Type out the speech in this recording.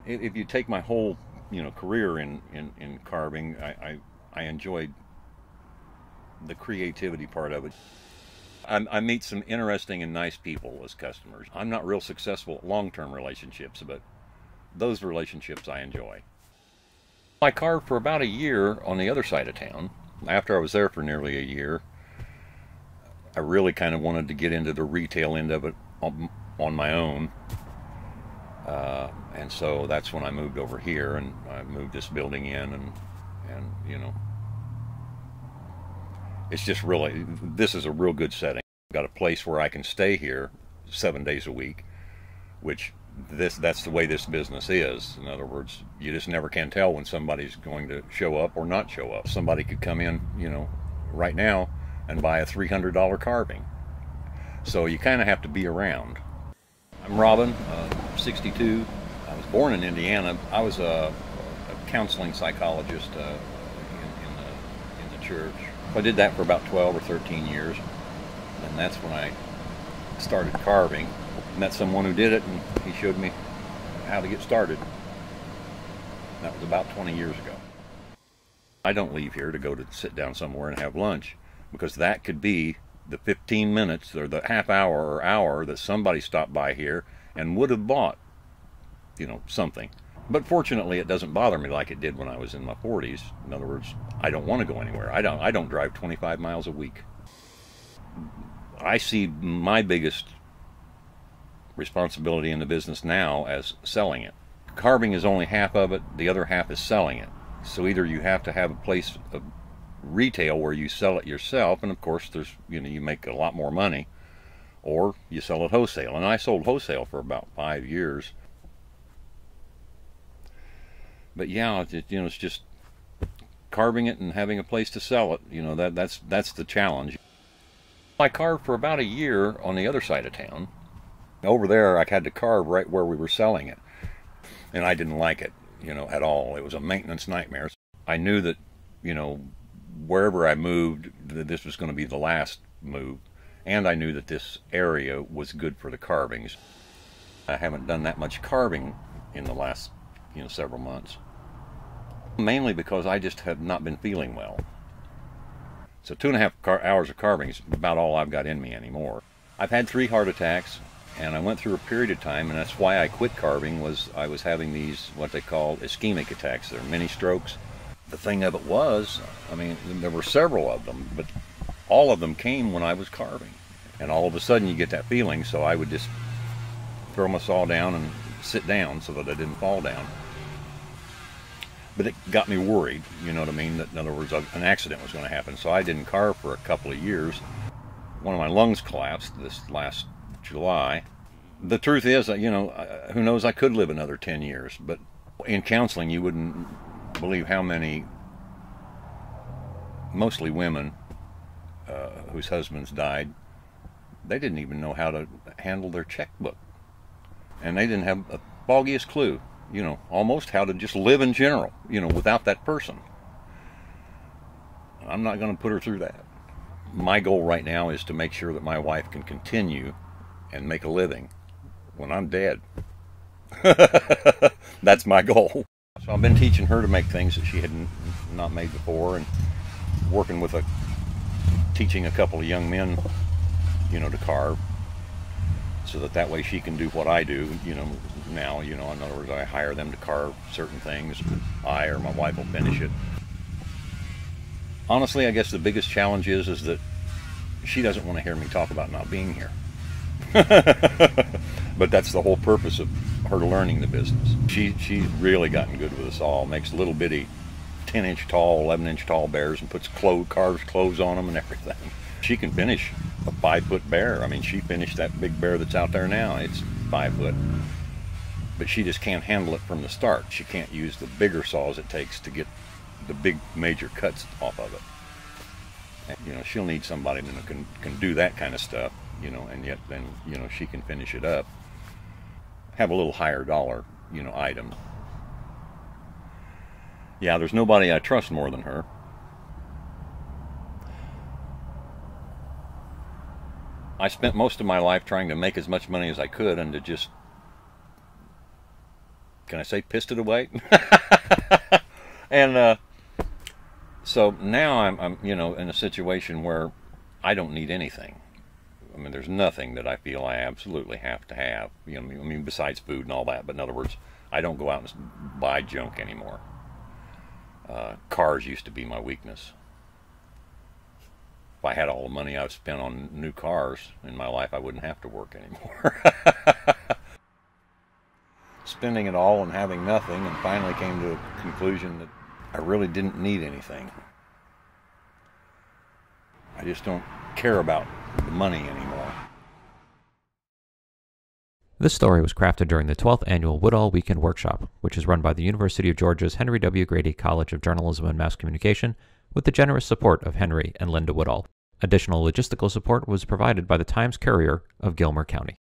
if you take my whole, career in carving, I enjoyed the creativity part of it. I meet some interesting and nice people as customers. I'm not real successful at long-term relationships, but those relationships I enjoy. I carved for about a year on the other side of town. After I was there for nearly a year, I really kind of wanted to get into the retail end of it on my own. And so that's when I moved over here, and I moved this building in, and it's just really, this is a real good setting. I've got a place where I can stay here 7 days a week, which that's the way this business is. In other words, you just never can tell when somebody's going to show up or not show up. Somebody could come in, right now and buy a $300 carving. So you kind of have to be around. I'm Robin, 62. I was born in Indiana. I was a counseling psychologist in the church. I did that for about 12 or 13 years, and that's when I started carving. Met someone who did it, and he showed me how to get started. That was about 20 years ago. I don't leave here to go to sit down somewhere and have lunch, because that could be the 15 minutes or the half hour or hour that somebody stopped by here and would have bought, something. But fortunately, it doesn't bother me like it did when I was in my 40s. In other words, I don't want to go anywhere. I don't drive 25 miles a week. I see my biggest responsibility in the business now as selling it. Carving is only half of it. The other half is selling it. So either you have to have a place of retail where you sell it yourself, and of course there's you make a lot more money, or you sell it wholesale. And I sold wholesale for about 5 years. But yeah, it's just carving it and having a place to sell it. That's the challenge. I carved for about a year on the other side of town. Over there, I had to carve right where we were selling it, and I didn't like it, at all. It was a maintenance nightmare. I knew that, wherever I moved, this was going to be the last move, and I knew that this area was good for the carvings. I haven't done that much carving in the last, several months, mainly because I just have not been feeling well. So 2.5 hours of carving is about all I've got in me anymore. I've had 3 heart attacks, and I went through a period of time, and that's why I quit carving, was I was having these, what they call ischemic attacks. They're mini strokes. The thing of it was, there were several of them, but all of them came when I was carving. And all of a sudden you get that feeling, so I would just throw my saw down and sit down so that I didn't fall down. But it got me worried, you know what I mean? That, in other words, an accident was going to happen. So I didn't carve for a couple of years. One of my lungs collapsed this last July. The truth is, who knows, I could live another 10 years. But in counseling, you wouldn't believe how many, mostly women, whose husbands died, they didn't even know how to handle their checkbook. And they didn't have a foggiest clue, almost how to just live in general, without that person. I'm not going to put her through that. My goal right now is to make sure that my wife can continue and make a living when I'm dead. That's my goal. So I've been teaching her to make things that she had not made before, and working with teaching a couple of young men, to carve, so that way she can do what I do, now, in other words, I hire them to carve certain things. I or my wife will finish it. Honestly, I guess the biggest challenge is that she doesn't want to hear me talk about not being here. But that's the whole purpose of her learning the business. She's really gotten good with us all. Makes little bitty 10-inch tall, 11-inch tall bears and carves clothes on them and everything. She can finish a 5-foot bear. She finished that big bear that's out there now. It's 5 foot. But she just can't handle it from the start. She can't use the bigger saws it takes to get the big major cuts off of it. And, she'll need somebody that can do that kind of stuff, and yet then, she can finish it up. Have a little higher dollar, item. Yeah, there's nobody I trust more than her. I spent most of my life trying to make as much money as I could and to just can I say pissed it away? And so now I'm you know, in a situation where I don't need anything. I mean, there's nothing that I feel I absolutely have to have. You know, I mean, besides food and all that. But in other words, I don't go out and buy junk anymore. Cars used to be my weakness. If I had all the money I've spent on new cars in my life, I wouldn't have to work anymore. Spending it all and having nothing, and finally came to a conclusion that I really didn't need anything. I just don't care about the money anymore. This story was crafted during the 12th Annual Woodall Weekend Workshop, which is run by the University of Georgia's Henry W. Grady College of Journalism and Mass Communication, with the generous support of Henry and Linda Woodall. Additional logistical support was provided by the Times Courier of Gilmer County.